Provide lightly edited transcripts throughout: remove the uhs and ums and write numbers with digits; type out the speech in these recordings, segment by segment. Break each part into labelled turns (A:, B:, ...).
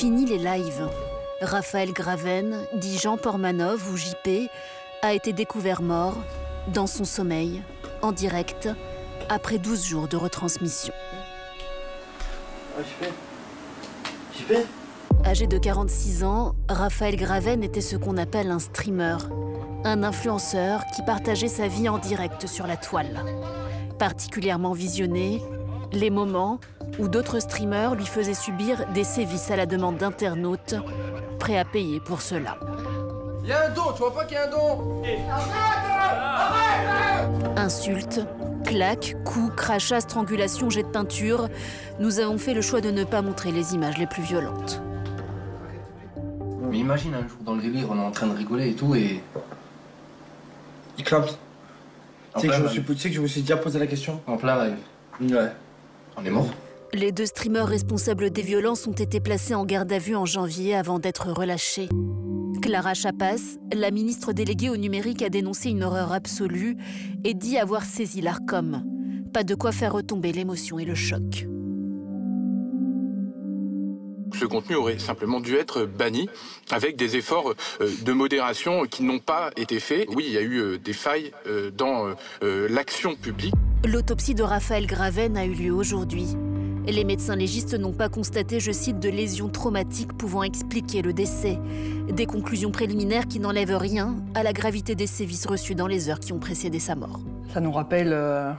A: Fini les lives. Raphaël Graven, dit Jean Portmanov ou JP, a été découvert mort, dans son sommeil, en direct, après 12 jours de retransmission.
B: JP.
A: Âgé de 46 ans, Raphaël Graven était ce qu'on appelle un streamer, un influenceur qui partageait sa vie en direct sur la toile. Particulièrement visionné, les moments où d'autres streamers lui faisaient subir des sévices à la demande d'internautes, prêts à payer pour cela.
B: Il y a un don, tu vois pas qu'il y a un don? Arrête!
A: Insultes, claques, coups, crachats, strangulations, jets de peinture, nous avons fait le choix de ne pas montrer les images les plus violentes.
B: Mais imagine un jour dans le délire, on est en train de rigoler et tout et...
C: Il clame. Tu sais que je me suis déjà posé la question.
B: En plein live.
C: Ouais.
B: On est mort.
A: Les 2 streamers responsables des violences ont été placés en garde à vue en janvier avant d'être relâchés. Clara Chapas, la ministre déléguée au numérique, a dénoncé une horreur absolue et dit avoir saisi l'Arcom. Pas de quoi faire retomber l'émotion et le choc.
D: Ce contenu aurait simplement dû être banni avec des efforts de modération qui n'ont pas été faits. Oui, il y a eu des failles dans l'action publique.
A: L'autopsie de Raphaël Graven a eu lieu aujourd'hui. Les médecins légistes n'ont pas constaté, je cite, de lésions traumatiques pouvant expliquer le décès. Des conclusions préliminaires qui n'enlèvent rien à la gravité des sévices reçus dans les heures qui ont précédé sa mort.
E: Ça nous rappelle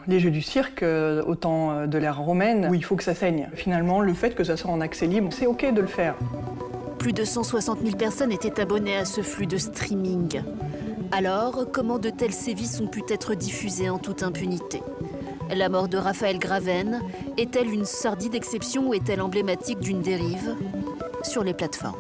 E: les jeux du cirque au temps de l'ère romaine, où il faut que ça saigne. Finalement, le fait que ça soit en accès libre, c'est OK de le faire.
A: Plus de 160 000 personnes étaient abonnées à ce flux de streaming. Alors, comment de tels sévices ont pu être diffusés en toute impunité ? La mort de Raphaël Graven est-elle une sordide exception ou est-elle emblématique d'une dérive sur les plateformes ?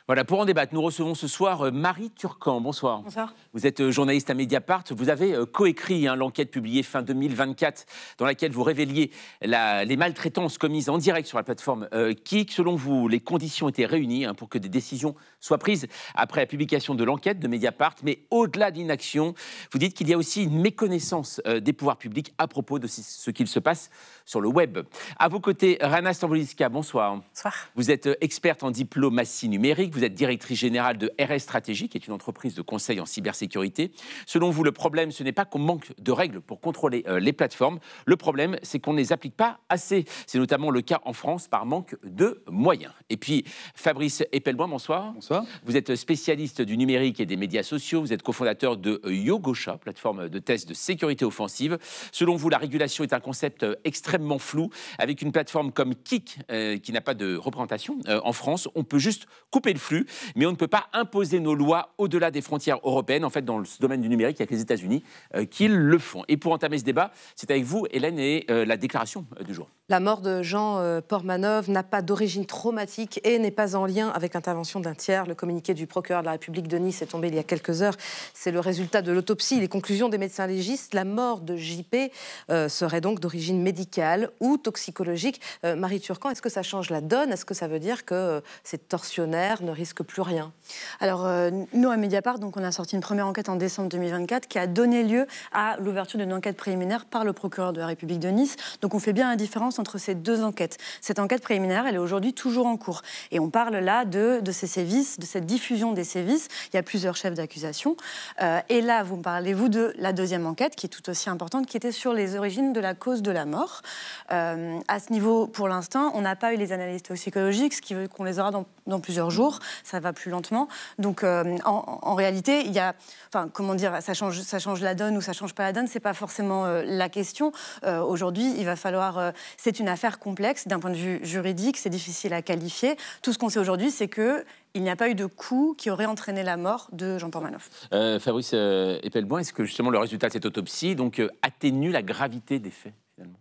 F: Voilà, pour en débattre, nous recevons ce soir Marie Turcan. Bonsoir.
E: Bonsoir.
F: Vous êtes journaliste à Mediapart. Vous avez coécrit l'enquête publiée fin 2024 dans laquelle vous révéliez les maltraitances commises en direct sur la plateforme Kik. Selon vous, les conditions étaient réunies pour que des décisions soient prises après la publication de l'enquête de Mediapart. Mais au-delà d'inaction, vous dites qu'il y a aussi une méconnaissance des pouvoirs publics à propos de ce qu'il se passe sur le web. À vos côtés, Rana Stamboliska, bonsoir.
E: Bonsoir.
F: Vous êtes experte en diplomatie numérique. Vous êtes directrice générale de RS Stratégie, qui est une entreprise de conseil en cybersécurité. Selon vous, le problème, ce n'est pas qu'on manque de règles pour contrôler les plateformes. Le problème, c'est qu'on ne les applique pas assez. C'est notamment le cas en France par manque de moyens. Et puis, Fabrice Epelboin, bonsoir.
G: Bonsoir.
F: Vous êtes spécialiste du numérique et des médias sociaux. Vous êtes cofondateur de Yogosha, plateforme de test de sécurité offensive. Selon vous, la régulation est un concept extrêmement flou. Avec une plateforme comme Kik, qui n'a pas de représentation en France, on peut juste couper le flux, mais on ne peut pas imposer nos lois au-delà des frontières européennes. En fait, dans ce domaine du numérique, il n'y a que les États-Unis qui le font. Et pour entamer ce débat, c'est avec vous, Hélène, et la déclaration du jour.
H: La mort de Jean Portmanov n'a pas d'origine traumatique et n'est pas en lien avec l'intervention d'un tiers. Le communiqué du procureur de la République de Nice est tombé il y a quelques heures. C'est le résultat de l'autopsie. Les conclusions des médecins légistes. La mort de JP serait donc d'origine médicale ou toxicologique. Marie Turcan, est-ce que ça change la donne? Est-ce que ça veut dire que ces tortionnaires ne risquent plus rien?
I: Alors, nous, à Mediapart, donc, on a sorti une première enquête en décembre 2024 qui a donné lieu à l'ouverture d'une enquête préliminaire par le procureur de la République de Nice. Donc, on fait bien la différence entre ces 2 enquêtes. Cette enquête préliminaire, elle est aujourd'hui toujours en cours. Et on parle là de ces sévices, de cette diffusion des sévices. Il y a plusieurs chefs d'accusation. Et là, vous me parlez-vous de la 2e enquête, qui est tout aussi importante, qui était sur les origines de la cause de la mort. À ce niveau, pour l'instant, on n'a pas eu les analyses toxicologiques, ce qui veut qu'on les aura dans plusieurs jours. Ça va plus lentement. Donc, en réalité, il y a... Enfin, comment dire, ça change la donne ou ça change pas la donne, c'est pas forcément la question. Aujourd'hui, il va falloir... c'est une affaire complexe d'un point de vue juridique, c'est difficile à qualifier. Tout ce qu'on sait aujourd'hui, c'est que il n'y a pas eu de coup qui aurait entraîné la mort de Jean Portmanov.
F: Fabrice Epelboin, est-ce que justement le résultat de cette autopsie atténue la gravité des faits, finalement?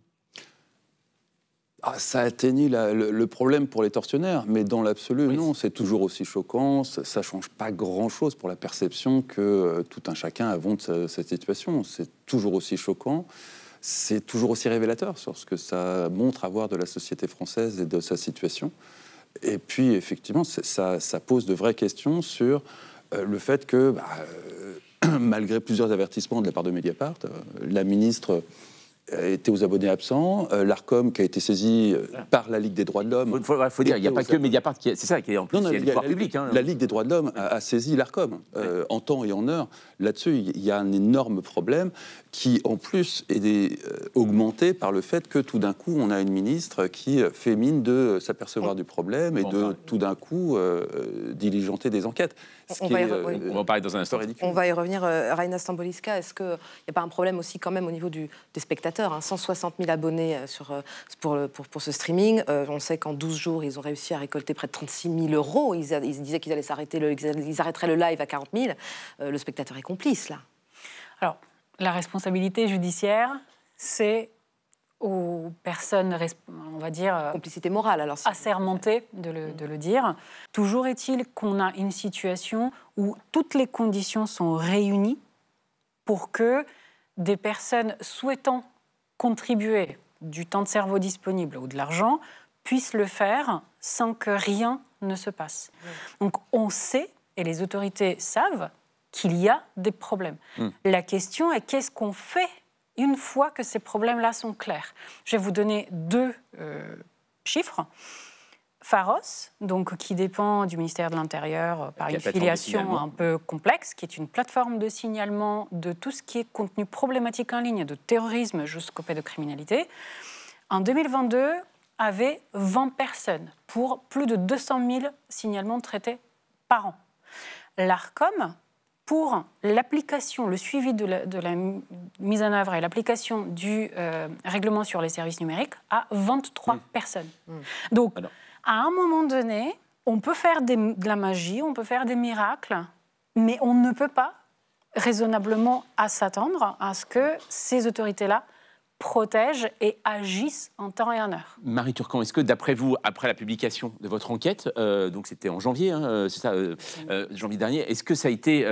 G: Ça atténue le problème pour les tortionnaires, mais dans l'absolu,
F: oui,
G: non, c'est toujours aussi choquant, ça ne change pas grand-chose pour la perception que tout un chacun a de cette situation. C'est toujours aussi choquant, c'est toujours aussi révélateur sur ce que ça montre à voir de la société française et de sa situation. Et puis, effectivement, ça pose de vraies questions sur le fait que, malgré plusieurs avertissements de la part de Mediapart, la ministre était aux abonnés absents, l'Arcom qui a été saisi par la Ligue des droits de l'homme.
F: Il faut dire, il n'y a pas que Mediapart qui est... C'est ça qui est en plus, il y a des pouvoirs publics.
G: La Ligue des droits de l'homme a saisi l'Arcom en temps et en heure. Là-dessus, il y a un énorme problème qui, en plus, est augmenté par le fait que tout d'un coup, on a une ministre qui fait mine de s'apercevoir du problème et de tout d'un coup diligenter des enquêtes.
F: On va en parler dans un instant.
H: On va y revenir. Raina Stamboliska, est-ce qu'il n'y a pas un problème aussi quand même au niveau des spectateurs, hein, 160 000 abonnés pour ce streaming. On sait qu'en 12 jours, ils ont réussi à récolter près de 36 000 euros. Ils disaient qu'ils allaient ils arrêteraient le live à 40 000. Le spectateur est complice, là.
J: Alors, la responsabilité judiciaire, c'est aux personnes, on va dire...
H: complicité morale, alors.
J: Assermentées de le dire. Toujours est-il qu'on a une situation où toutes les conditions sont réunies pour que des personnes souhaitant contribuer du temps de cerveau disponible ou de l'argent puissent le faire sans que rien ne se passe. Donc on sait, et les autorités savent, qu'il y a des problèmes. La question est qu'est-ce qu'on fait une fois que ces problèmes-là sont clairs? Je vais vous donner 2 chiffres. Pharos, donc, qui dépend du ministère de l'Intérieur par une filiation un peu complexe, qui est une plateforme de signalement de tout ce qui est contenu problématique en ligne, de terrorisme jusqu'aux pédocriminalité, en 2022, avait 20 personnes pour plus de 200 000 signalements traités par an. L'Arcom, pour l'application, le suivi de la mise en œuvre et l'application du règlement sur les services numériques, a 23 personnes. Donc, à un moment donné, on peut faire de la magie, on peut faire des miracles, mais on ne peut pas raisonnablement s'attendre à ce que ces autorités-là protègent et agissent en temps et en heure.
F: Marie Turcan, est-ce que d'après vous, après la publication de votre enquête, donc c'était en janvier, hein, c'est ça, janvier dernier, est-ce que ça a été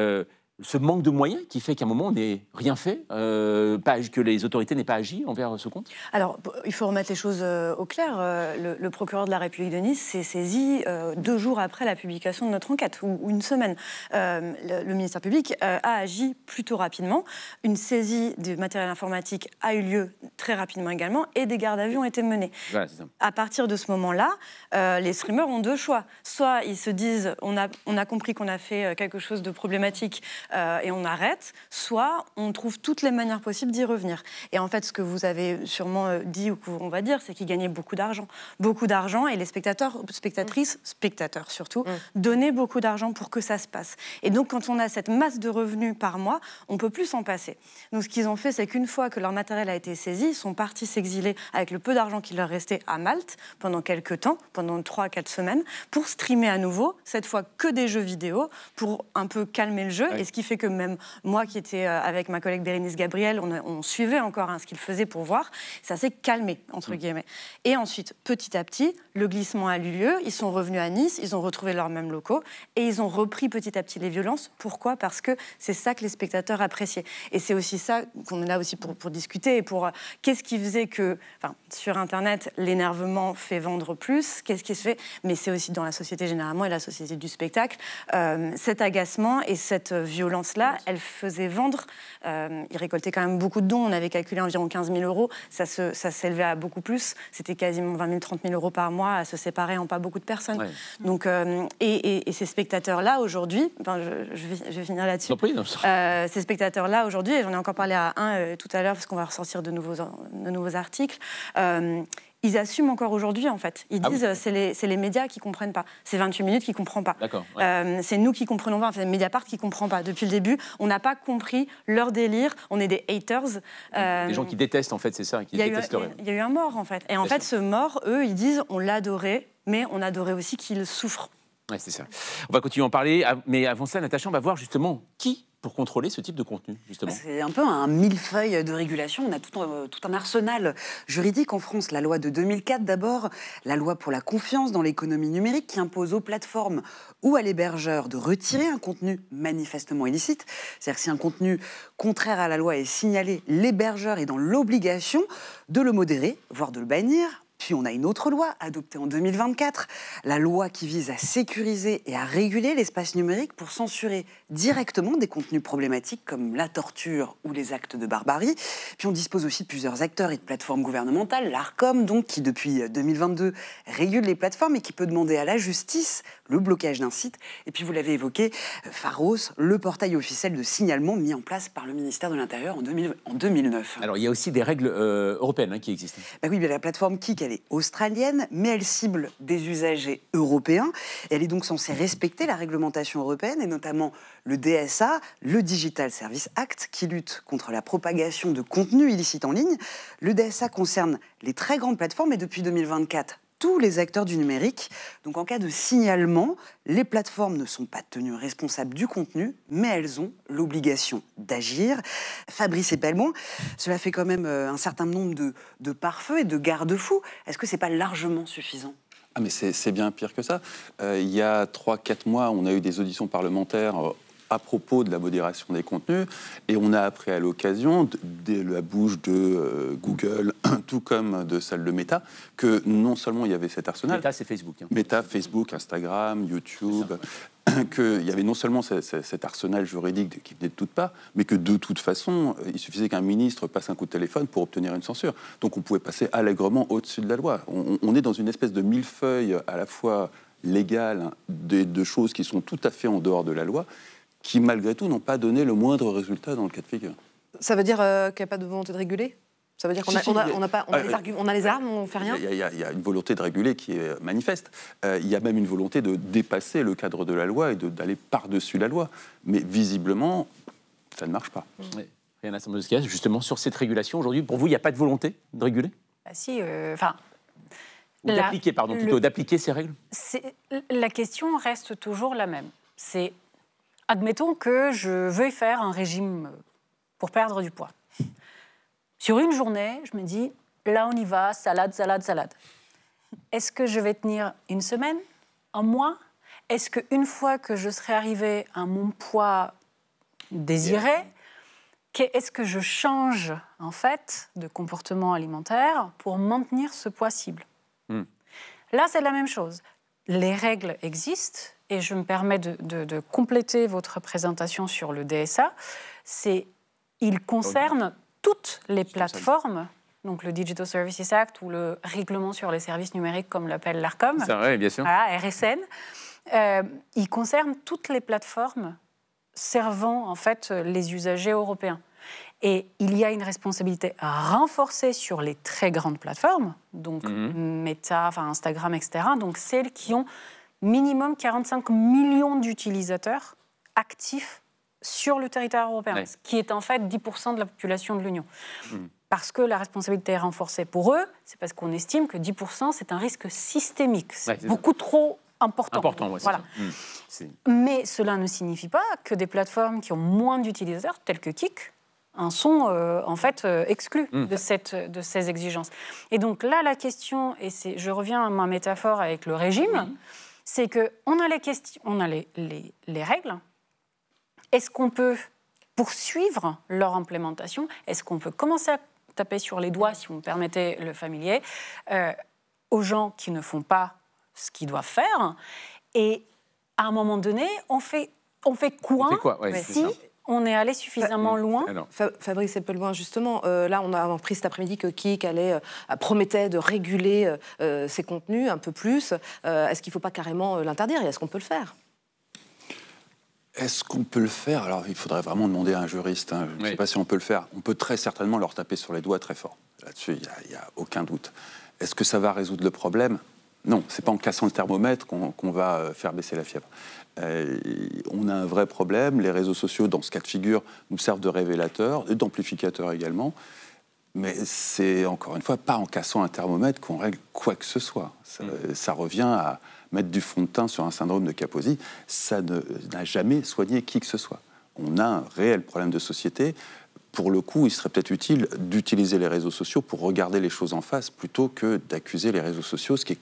F: ce manque de moyens qui fait qu'à un moment on n'ait rien fait, que les autorités n'aient pas agi envers ce compte?
I: Alors, il faut remettre les choses au clair. Le procureur de la République de Nice s'est saisi 2 jours après la publication de notre enquête, ou une semaine. Le ministère public a agi plutôt rapidement. Une saisie du matériel informatique a eu lieu très rapidement également, et des gardes à vue ont été menées. Voilà, c'est ça. À partir de ce moment-là, les streamers ont 2 choix. Soit ils se disent on a compris qu'on a fait quelque chose de problématique, et on arrête, soit on trouve toutes les manières possibles d'y revenir. Et en fait, ce que vous avez sûrement dit, ou qu'on va dire, c'est qu'ils gagnaient beaucoup d'argent. Beaucoup d'argent, et les spectateurs surtout, donnaient beaucoup d'argent pour que ça se passe. Et donc, quand on a cette masse de revenus par mois, on ne peut plus s'en passer. Donc, ce qu'ils ont fait, c'est qu'une fois que leur matériel a été saisi, ils sont partis s'exiler avec le peu d'argent qui leur restait à Malte pendant quelques temps, pendant 3 à 4 semaines, pour streamer à nouveau, cette fois que des jeux vidéo, pour un peu calmer le jeu. Ouais. Et ce qui fait que même moi, qui étais avec ma collègue Bérénice Gabriel, on suivait encore ce qu'ils faisaient pour voir. Ça s'est calmé, entre guillemets. Et ensuite, petit à petit, le glissement a eu lieu. Ils sont revenus à Nice, ils ont retrouvé leurs mêmes locaux et ils ont repris petit à petit les violences. Pourquoi ? Parce que c'est ça que les spectateurs appréciaient. Et c'est aussi ça qu'on est là aussi pour discuter. Et pour qu'est-ce qui faisait que, sur Internet, l'énervement fait vendre plus ? Qu'est-ce qui se fait ? Mais c'est aussi dans la société généralement et la société du spectacle. Cet agacement et cette violence-là, elle faisait vendre. Ils récoltaient quand même beaucoup de dons. On avait calculé environ 15 000 euros. Ça s'élevait à beaucoup plus. C'était quasiment 20 000, 30 000 euros par mois à se séparer en pas beaucoup de personnes. Ouais. Donc, et ces spectateurs-là, aujourd'hui, je vais finir là-dessus. Ces spectateurs-là, aujourd'hui, et j'en ai encore parlé à un tout à l'heure, parce qu'on va ressortir de nouveaux articles, ils assument encore aujourd'hui, en fait. Ils disent, c'est les médias qui ne comprennent pas. C'est 28 minutes qui ne comprennent pas. Ouais. C'est nous qui ne comprenons pas. C'est Mediapart qui ne comprend pas. Depuis le début, on n'a pas compris leur délire. On est des haters.
F: Des gens qui détestent, en fait, c'est ça, qui détesteraient.
I: Il y a eu un mort, en fait. Et en fait, ce mort, eux, ils disent, on l'adorait, mais on adorait aussi qu'il souffre.
F: Ouais, c'est ça. On va continuer à en parler. Mais avant ça, Natacha, on va voir justement qui pour contrôler ce type de contenu, justement.
K: C'est un peu un millefeuille de régulation. On a tout un arsenal juridique en France. La loi de 2004 d'abord, la loi pour la confiance dans l'économie numérique qui impose aux plateformes ou à l'hébergeur de retirer un contenu manifestement illicite. C'est-à-dire que si un contenu contraire à la loi est signalé, l'hébergeur est dans l'obligation de le modérer, voire de le bannir. Puis on a une autre loi adoptée en 2024, la loi qui vise à sécuriser et à réguler l'espace numérique pour censurer directement des contenus problématiques comme la torture ou les actes de barbarie. Puis on dispose aussi de plusieurs acteurs et de plateformes gouvernementales, l'Arcom donc, qui depuis 2022 régule les plateformes et qui peut demander à la justice le blocage d'un site. Et puis vous l'avez évoqué, Pharos, le portail officiel de signalement mis en place par le ministère de l'Intérieur en 2009.
F: Alors il y a aussi des règles européennes qui existent.
K: Bah oui, mais la plateforme Kik, elle est australienne, mais elle cible des usagers européens. Et elle est donc censée respecter la réglementation européenne, et notamment le DSA, le Digital Service Act, qui lutte contre la propagation de contenus illicites en ligne. Le DSA concerne les très grandes plateformes, et depuis 2024, tous les acteurs du numérique. Donc en cas de signalement, les plateformes ne sont pas tenues responsables du contenu, mais elles ont l'obligation d'agir. Fabrice Epelmont, cela fait quand même un certain nombre de pare-feux et de garde-fous. Est-ce que ce n'est pas largement suffisant ?
G: Ah mais c'est bien pire que ça. Il y a 3-4 mois, on a eu des auditions parlementaires à propos de la modération des contenus, et on a appris à l'occasion, de la bouche de Google, tout comme de celle de Meta, que non seulement il y avait cet arsenal...
F: Meta, c'est Facebook.
G: Meta, Facebook, Instagram, YouTube... qu'il y avait non seulement cet arsenal juridique qui venait de toutes parts, mais que de toute façon, il suffisait qu'un ministre passe un coup de téléphone pour obtenir une censure. Donc on pouvait passer allègrement au-dessus de la loi. On est dans une espèce de millefeuille à la fois légale de choses qui sont tout à fait en dehors de la loi, qui malgré tout n'ont pas donné le moindre résultat dans le cas de figure.
H: Ça veut dire qu'il n'y a pas de volonté de réguler ? Ça veut dire qu'on a les armes, on ne fait rien ?
G: Il y a une volonté de réguler qui est manifeste. Il y a même une volonté de dépasser le cadre de la loi et d'aller par-dessus la loi. Mais visiblement, ça ne marche pas.
F: Oui. Rihanna Samboskia, justement, sur cette régulation, aujourd'hui, pour vous, il n'y a pas de volonté de réguler ?
J: Si,
F: d'appliquer, pardon, plutôt, d'appliquer ces règles ?
J: La question reste toujours la même. C'est, admettons que je veuille faire un régime pour perdre du poids. Sur une journée, je me dis, là on y va, salade, salade, salade. Est-ce que je vais tenir une semaine, un mois ? Est-ce qu'une fois que je serai arrivée à mon poids désiré, est-ce que je change en fait de comportement alimentaire pour maintenir ce poids cible ? Là, c'est la même chose. Les règles existent, et je me permets de compléter votre présentation sur le DSA. Il concerne toutes les plateformes, donc le Digital Services Act ou le règlement sur les services numériques, comme l'appelle l'Arcom.
F: C'est vrai, bien sûr.
J: Voilà, RSN. Il concerne toutes les plateformes servant en fait les usagers européens. Et il y a une responsabilité renforcée sur les très grandes plateformes, donc Meta, Instagram, etc. Donc celles qui ont minimum 45 millions d'utilisateurs actifs sur le territoire européen, ce qui est en fait 10% de la population de l'Union. Parce que la responsabilité est renforcée pour eux, c'est parce qu'on estime que 10%, c'est un risque systémique. C'est beaucoup trop important. Voilà. Mais cela ne signifie pas que des plateformes qui ont moins d'utilisateurs, telles que Kik, en sont en fait exclus de ces exigences. Et donc là, la question, et je reviens à ma métaphore avec le régime, c'est qu'on a les règles. Est-ce qu'on peut poursuivre leur implémentation ? Est-ce qu'on peut commencer à taper sur les doigts, si vous me permettez le familier, aux gens qui ne font pas ce qu'ils doivent faire ? Et à un moment donné, on fait quoi, si on est allé suffisamment loin?
H: Fabrice Epelmont, justement, là, on a appris cet après-midi que Kik promettait de réguler ses contenus un peu plus. Est-ce qu'il ne faut pas carrément l'interdire, et est-ce qu'on peut le faire ?
G: Est-ce qu'on peut le faire ? Alors, il faudrait vraiment demander à un juriste. Je ne sais pas si on peut le faire. On peut très certainement leur taper sur les doigts très fort. Là-dessus, il n'y a aucun doute. Est-ce que ça va résoudre le problème ? Non, ce n'est pas en cassant le thermomètre qu'on va faire baisser la fièvre. On a un vrai problème. Les réseaux sociaux, dans ce cas de figure, nous servent de révélateurs et d'amplificateurs également. Mais c'est, encore une fois, pas en cassant un thermomètre qu'on règle quoi que ce soit. Ça revient à mettre du fond de teint sur un syndrome de Kaposi. Ça n'a jamais soigné qui que ce soit. On a un réel problème de société. Pour le coup, il serait peut-être utile d'utiliser les réseaux sociaux pour regarder les choses en face plutôt que d'accuser les réseaux sociaux, ce qui est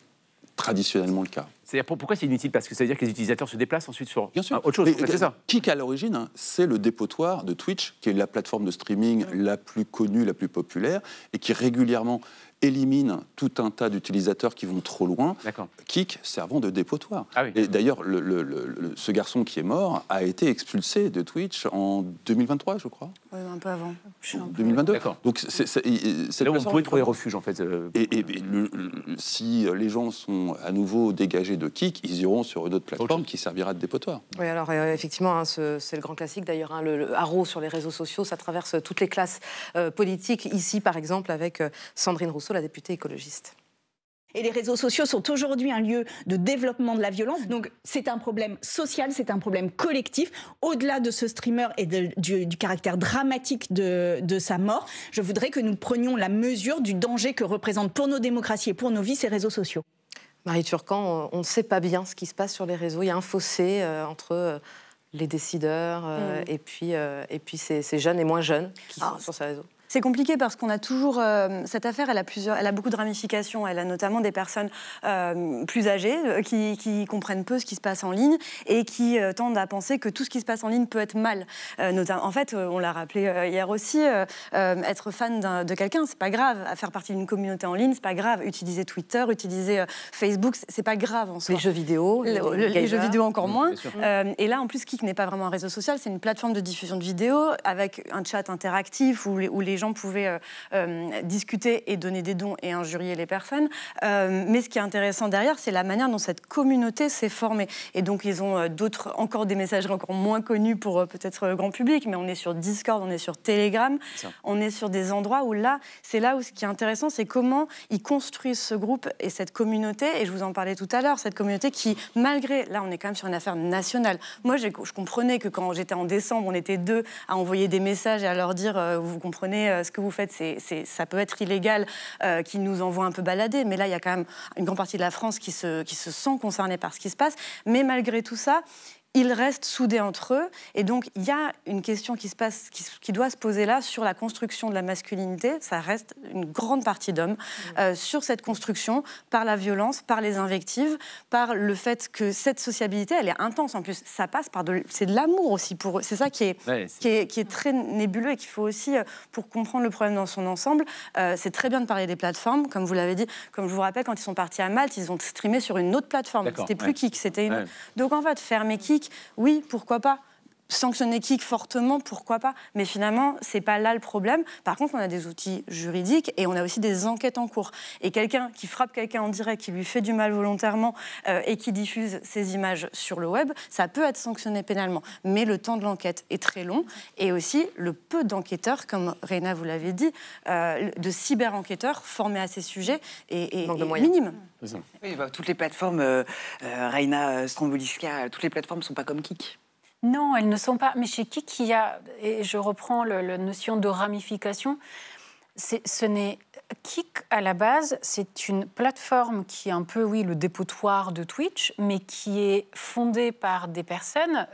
G: traditionnellement le cas.
F: C'est-à-dire pourquoi c'est inutile? Parce que ça veut dire que les utilisateurs se déplacent ensuite sur
G: Bien sûr.
F: autre chose. C'est ça.
G: Kik, à l'origine, c'est le dépotoir de Twitch, qui est la plateforme de streaming la plus connue, la plus populaire, et qui régulièrement élimine tout un tas d'utilisateurs qui vont trop loin. Kik servant de dépotoir.
F: Ah oui.
G: Et d'ailleurs, ce garçon qui est mort a été expulsé de Twitch en 2023, je crois.
I: Oui, un peu avant.
G: 2022. Donc,
F: là où on pouvait trouver refuge, en fait.
G: Et si les gens sont à nouveau dégagés de Kik, ils iront sur une autre plateforme qui servira de dépotoir.
H: Oui, alors effectivement, hein, c'est le grand classique d'ailleurs. Hein, le haro sur les réseaux sociaux, ça traverse toutes les classes politiques. Ici, par exemple, avec Sandrine Rousseau, la députée écologiste.
L: Et les réseaux sociaux sont aujourd'hui un lieu de développement de la violence. Donc c'est un problème social, c'est un problème collectif. Au-delà de ce streamer et du caractère dramatique de sa mort, je voudrais que nous prenions la mesure du danger que représentent pour nos démocraties et pour nos vies ces réseaux sociaux.
H: Marie Turcan, on ne sait pas bien ce qui se passe sur les réseaux. Il y a un fossé entre les décideurs et puis ces jeunes et moins jeunes qui sont sur ces réseaux.
I: C'est compliqué parce qu'on a toujours... cette affaire, elle a beaucoup de ramifications. Elle a notamment des personnes plus âgées qui comprennent peu ce qui se passe en ligne et qui tendent à penser que tout ce qui se passe en ligne peut être mal. En fait, on l'a rappelé hier aussi, être fan de quelqu'un, c'est pas grave. Faire partie d'une communauté en ligne, c'est pas grave. Utiliser Twitter, utiliser Facebook, c'est pas grave en soi.
H: Les jeux vidéo.
I: Les jeux vidéo encore moins. Et là, en plus, Kik n'est pas vraiment un réseau social, c'est une plateforme de diffusion de vidéos avec un chat interactif où les gens pouvaient discuter et donner des dons et injurier les personnes. Mais ce qui est intéressant derrière, c'est la manière dont cette communauté s'est formée. Et donc, ils ont encore des messageries encore moins connues pour peut-être le grand public, mais on est sur Discord, on est sur Telegram, on est sur des endroits où là, c'est là où ce qui est intéressant, c'est comment ils construisent ce groupe et cette communauté. Et je vous en parlais tout à l'heure, cette communauté qui, malgré... Là, on est quand même sur une affaire nationale. Moi, je comprenais que quand j'étais en décembre, on était 2 à envoyer des messages et à leur dire vous comprenez ce que vous faites, ça peut être illégal, qui nous envoie un peu balader, mais là, il y a quand même une grande partie de la France qui se sent concernée par ce qui se passe. Mais malgré tout ça, ils restent soudés entre eux. Et donc, il y a une question qui doit se poser là sur la construction de la masculinité. Ça reste une grande partie d'hommes sur cette construction par la violence, par les invectives, par le fait que cette sociabilité, elle est intense. En plus, ça passe par c'est de l'amour aussi pour eux. C'est ça qui est très nébuleux et qu'il faut aussi, pour comprendre le problème dans son ensemble, c'est très bien de parler des plateformes. Comme vous l'avez dit, comme je vous rappelle, quand ils sont partis à Malte, ils ont streamé sur une autre plateforme. C'était plus Kik, c'était une autre. Donc en fait, fermer Kik, oui, pourquoi pas. Sanctionner Kik fortement, pourquoi pas. Mais finalement, c'est pas là le problème. Par contre, on a des outils juridiques et on a aussi des enquêtes en cours. Et quelqu'un qui frappe quelqu'un en direct, qui lui fait du mal volontairement et qui diffuse ces images sur le web, ça peut être sanctionné pénalement. Mais le temps de l'enquête est très long. Et aussi, le peu d'enquêteurs, comme Reina vous l'avez dit, de cyber-enquêteurs formés à ces sujets est minime.
K: Oui, bah, toutes les plateformes, Reina Stramboliska, toutes les plateformes ne sont pas comme Kik.
J: Non, elles ne sont pas. Mais chez Kik, il y a, et je reprends la notion de ramification, Kik, à la base, c'est une plateforme qui est un peu, oui, le dépotoir de Twitch, mais qui est fondée par des personnes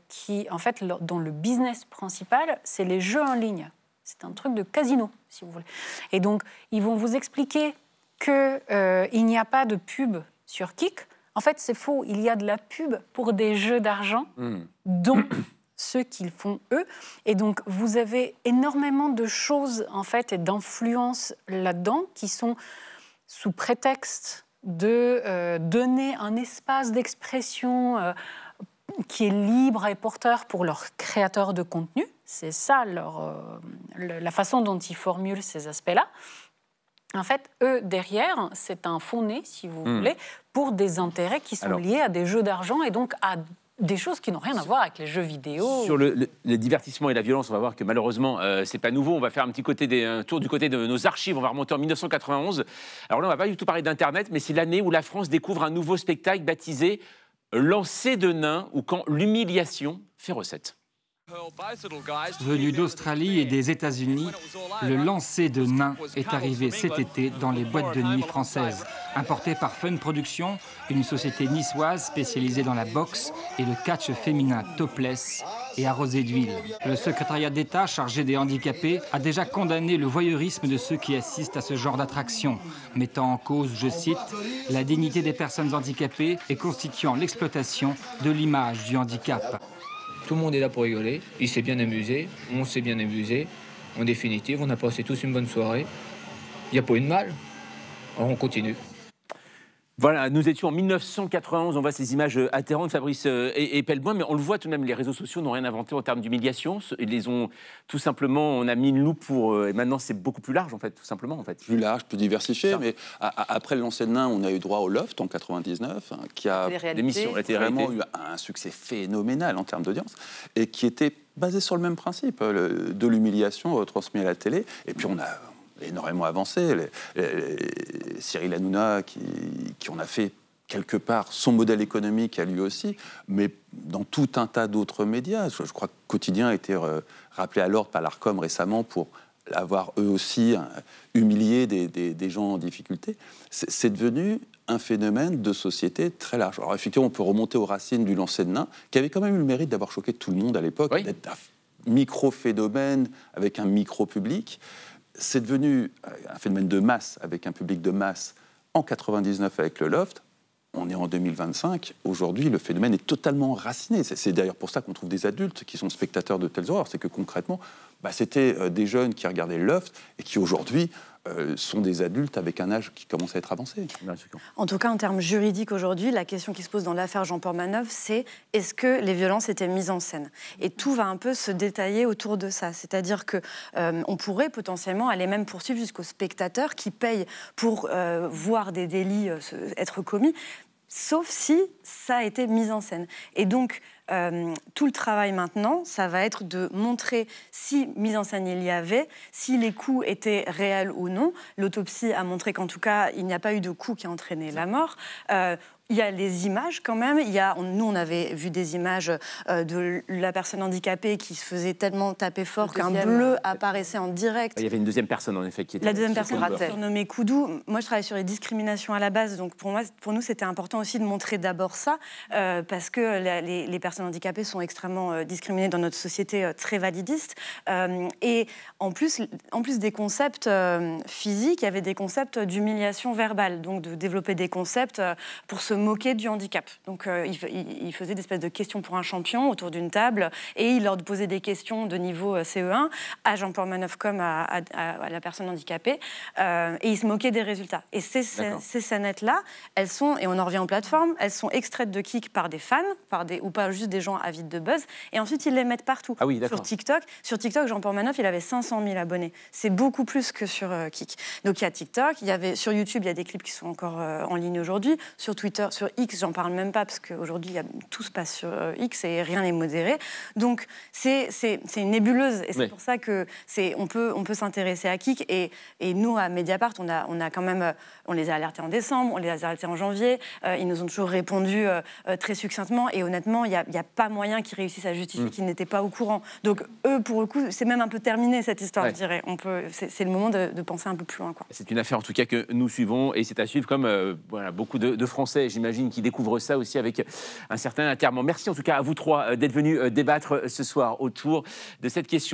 J: qui, en fait, dont le business principal, c'est les jeux en ligne. C'est un truc de casino, si vous voulez. Et donc, ils vont vous expliquer qu'il n'y a pas de pub sur Kik. En fait, c'est faux. Il y a de la pub pour des jeux d'argent, dont ceux qu'ils font eux. Et donc, vous avez énormément de choses, en fait, et d'influences là-dedans qui sont sous prétexte de donner un espace d'expression qui est libre et porteur pour leurs créateurs de contenu. C'est ça la façon dont ils formulent ces aspects-là. En fait, eux, derrière, c'est un faux-nez, si vous voulez, pour des intérêts qui sont liés à des jeux d'argent et donc à des choses qui n'ont rien à voir avec les jeux vidéo.
F: Sur le divertissement et la violence, on va voir que malheureusement, c'est pas nouveau. On va faire un tour du côté de nos archives. On va remonter en 1991. Alors là, on va pas du tout parler d'Internet, mais c'est l'année où la France découvre un nouveau spectacle baptisé « Lancer de nains » ou quand l'humiliation fait recette.
M: Venu d'Australie et des États-Unis, le lancer de nains est arrivé cet été dans les boîtes de nuit françaises. Importé par Fun Productions, une société niçoise spécialisée dans la boxe et le catch féminin topless, et arrosée d'huile. Le secrétariat d'État chargé des handicapés a déjà condamné le voyeurisme de ceux qui assistent à ce genre d'attraction, mettant en cause, je cite, « la dignité des personnes handicapées et constituant l'exploitation de l'image du handicap ».
N: Tout le monde est là pour rigoler, il s'est bien amusé, on s'est bien amusé. En définitive, on a passé tous une bonne soirée. Il n'y a pas eu de mal, alors on continue.
F: Voilà, nous étions en 1991, on voit ces images atterrantes, Fabrice et Pelleboin, mais on le voit tout de même, les réseaux sociaux n'ont rien inventé en termes d'humiliation. Ils les ont tout simplement, on a mis une loupe pour... et maintenant, c'est beaucoup plus large, en fait, tout simplement. En fait.
G: Plus large, plus diversifié, mais après le lancer de Nain, on a eu droit au Loft en 99, qui a vraiment eu un succès phénoménal en termes d'audience, et qui était basé sur le même principe, de l'humiliation transmise à la télé. Et puis on a énormément avancé. Cyril Hanouna, qui en a fait quelque part son modèle économique à lui aussi, mais dans tout un tas d'autres médias. Je crois que Quotidien a été rappelé à l'ordre par l'Arcom récemment pour avoir eux aussi humilié des gens en difficulté. C'est devenu un phénomène de société très large. Alors effectivement, on peut remonter aux racines du lancer de Nain, qui avait quand même eu le mérite d'avoir choqué tout le monde à l'époque, oui, d'être un micro-phénomène avec un micro-public. C'est devenu un phénomène de masse, avec un public de masse, en 99 avec le Loft. On est en 2025. Aujourd'hui, le phénomène est totalement raciné. C'est d'ailleurs pour ça qu'on trouve des adultes qui sont spectateurs de telles horreurs. C'est que concrètement, c'était des jeunes qui regardaient le Loft et qui aujourd'hui sont des adultes avec un âge qui commence à être avancé.
I: En tout cas, en termes juridiques aujourd'hui, la question qui se pose dans l'affaire Jean-Paul Manœuvre, c'est est-ce que les violences étaient mises en scène? Et tout va un peu se détailler autour de ça. C'est-à-dire qu'on pourrait potentiellement aller même poursuivre jusqu'aux spectateurs qui payent pour voir des délits être commis, sauf si ça a été mis en scène. Et donc, tout le travail maintenant, ça va être de montrer si mise en scène il y avait, si les coups étaient réels ou non. L'autopsie a montré qu'en tout cas, il n'y a pas eu de coup qui a entraîné la mort. Il y a les images quand même. Nous, on avait vu des images de la personne handicapée qui se faisait tellement taper fort qu'un bleu apparaissait en direct.
F: Il y avait une deuxième personne, en effet, qui était...
I: La deuxième personne surnommée Koudou. Moi, je travaille sur les discriminations à la base. Donc, pour nous, c'était important aussi de montrer d'abord ça, parce que les personnes handicapées sont extrêmement discriminées dans notre société très validiste. Et en plus des concepts physiques, il y avait des concepts d'humiliation verbale, donc de développer des concepts pour se moquer du handicap. Donc il faisait des espèces de questions pour un champion autour d'une table et il leur posait des questions de niveau CE1 à Jean-Paul Manœuvre comme à la personne handicapée et il se moquait des résultats. Et ces scénettes-là, elles sont, et on en revient aux plateformes, elles sont extraites de Kik par des fans, ou pas juste des gens avides de buzz, et ensuite ils les mettent partout.
F: Ah oui,
I: sur TikTok. Sur TikTok, Jean-Paul Manœuvre, il avait 500 000 abonnés. C'est beaucoup plus que sur Kik. Donc il y a TikTok, sur YouTube, il y a des clips qui sont encore en ligne aujourd'hui. Sur Twitter, sur X, j'en parle même pas parce qu'aujourd'hui tout se passe sur X et rien n'est modéré. Donc c'est une nébuleuse et c'est pour ça que on peut s'intéresser à Kik et nous à Mediapart on a quand même on les a alertés en décembre, on les a alertés en janvier, ils nous ont toujours répondu très succinctement et honnêtement il y a pas moyen qu'ils réussissent à justifier qu'ils n'étaient pas au courant. Donc eux pour le coup c'est même un peu terminé cette histoire, je dirais. C'est le moment de penser un peu plus loin, quoi.
F: C'est une affaire en tout cas que nous suivons et c'est à suivre comme beaucoup de Français, j'imagine, qui découvrent ça aussi avec un certain atterrement. Merci en tout cas à vous trois d'être venus débattre ce soir autour de cette question.